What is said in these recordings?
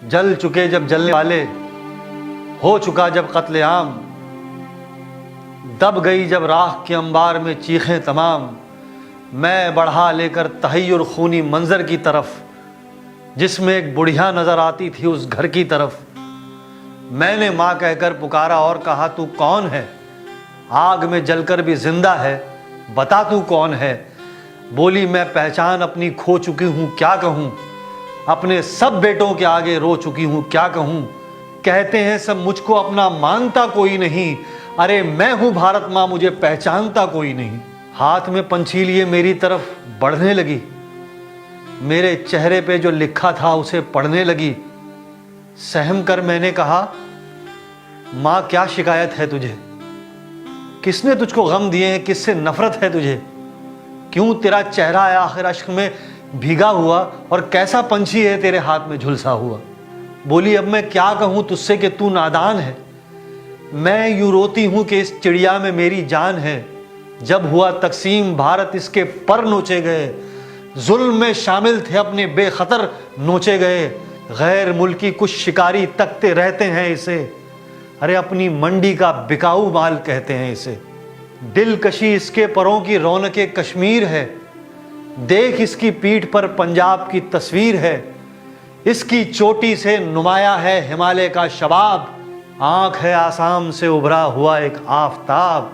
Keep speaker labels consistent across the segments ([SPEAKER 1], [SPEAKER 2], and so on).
[SPEAKER 1] जल चुके जब जलने वाले, हो चुका जब कत्लेआम, दब गई जब राख के अंबार में चीखें तमाम, मैं बढ़ा लेकर तहय्युर खूनी मंजर की तरफ, जिसमें एक बुढ़िया नजर आती थी उस घर की तरफ। मैंने माँ कहकर पुकारा और कहा तू कौन है, आग में जलकर भी जिंदा है, बता तू कौन है। बोली मैं पहचान अपनी खो चुकी हूँ क्या कहूँ, अपने सब बेटों के आगे रो चुकी हूँ क्या कहूँ। कहते हैं सब मुझको अपना मानता कोई नहीं, अरे मैं हूँ भारत माँ मुझे पहचानता कोई नहीं। हाथ में पंछी लिए मेरी तरफ बढ़ने लगी, मेरे चेहरे पे जो लिखा था उसे पढ़ने लगी। सहम कर मैंने कहा माँ क्या शिकायत है तुझे, किसने तुझको गम दिए हैं, किससे नफरत है तुझे, क्यों तेरा चेहरा है आखिर अश्क में भीगा हुआ, और कैसा पंछी है तेरे हाथ में झुलसा हुआ। बोली अब मैं क्या कहूँ तुझसे कि तू नादान है, मैं यूं रोती हूँ कि इस चिड़िया में मेरी जान है। जब हुआ तकसीम भारत इसके पर नोचे गए, जुल्म में शामिल थे अपने बेखतर नोचे गए। गैर मुल्की कुछ शिकारी तकते रहते हैं इसे, अरे अपनी मंडी का बिकाऊ माल कहते हैं इसे। दिलकशी इसके परों की रौनके कश्मीर है, देख इसकी पीठ पर पंजाब की तस्वीर है। इसकी चोटी से नुमाया है हिमालय का शबाब, आंख है आसाम से उभरा हुआ एक आफताब।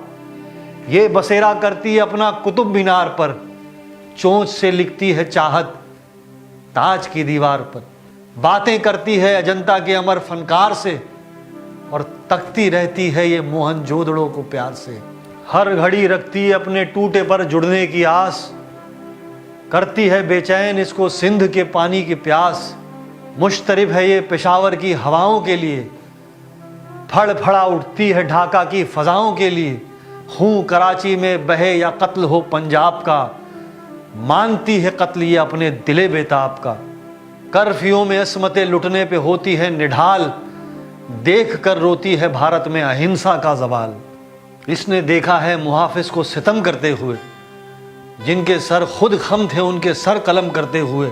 [SPEAKER 1] ये बसेरा करती है अपना कुतुब मीनार पर, चोंच से लिखती है चाहत ताज की दीवार पर। बातें करती है अजंता के अमर फनकार से, और तकती रहती है ये मोहनजोदड़ो को प्यार से। हर घड़ी रखती है अपने टूटे पर जुड़ने की आस, करती है बेचैन इसको सिंध के पानी की प्यास। मुश्तरिफ है ये पेशावर की हवाओं के लिए, फड़फड़ा उठती है ढाका की फजाओं के लिए। खून कराची में बहे या कत्ल हो पंजाब का, मानती है कत्ल ये अपने दिले बेताब का। कर्फ्यू में असमतें लुटने पे होती है निढाल, देख कर रोती है भारत में अहिंसा का जवाल। इसने देखा है मुहाफिज को सितम करते हुए, जिनके सर खुद खम थे उनके सर कलम करते हुए।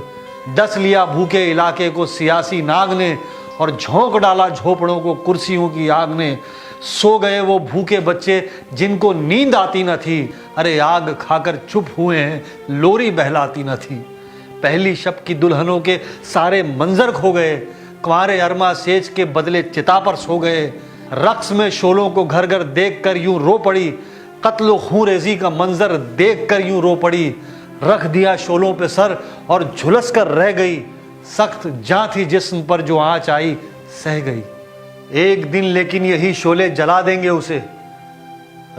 [SPEAKER 1] डस लिया भूखे इलाके को सियासी नाग ने, और झोंक डाला झोपड़ों को कुर्सियों की आग ने। सो गए वो भूखे बच्चे जिनको नींद आती न थी, अरे आग खाकर चुप हुए हैं लोरी बहलाती न थी। पहली शब की दुल्हनों के सारे मंजर खो गए, कुंवारे अरमा सेज के बदले चिता पर सो गए। रक्स में शोलों को घर घर देख कर यूं रो पड़ी, कत्ल खून रेजी का मंजर देख कर यूं रो पड़ी। रख दिया शोलों पे सर और झुलस कर रह गई, सख्त जां थी जिस्म पर जो आंच आई सह गई। एक दिन लेकिन यही शोले जला देंगे उसे,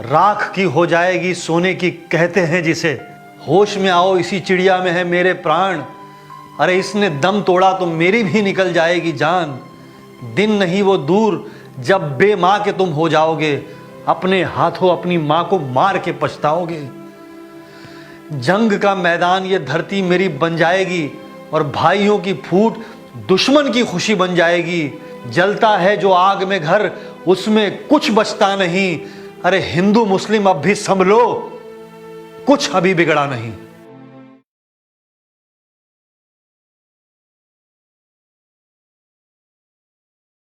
[SPEAKER 1] राख की हो जाएगी सोने की कहते हैं जिसे। होश में आओ इसी चिड़िया में है मेरे प्राण, अरे इसने दम तोड़ा तो मेरी भी निकल जाएगी जान। दिन नहीं वो दूर जब बेमाँ के तुम हो जाओगे, अपने हाथों अपनी माँ को मार के पछताओगे। जंग का मैदान ये धरती मेरी बन जाएगी, और भाइयों की फूट दुश्मन की खुशी बन जाएगी। जलता है जो आग में घर उसमें कुछ बचता नहीं, अरे हिंदू मुस्लिम अब भी संभलो कुछ अभी बिगड़ा नहीं।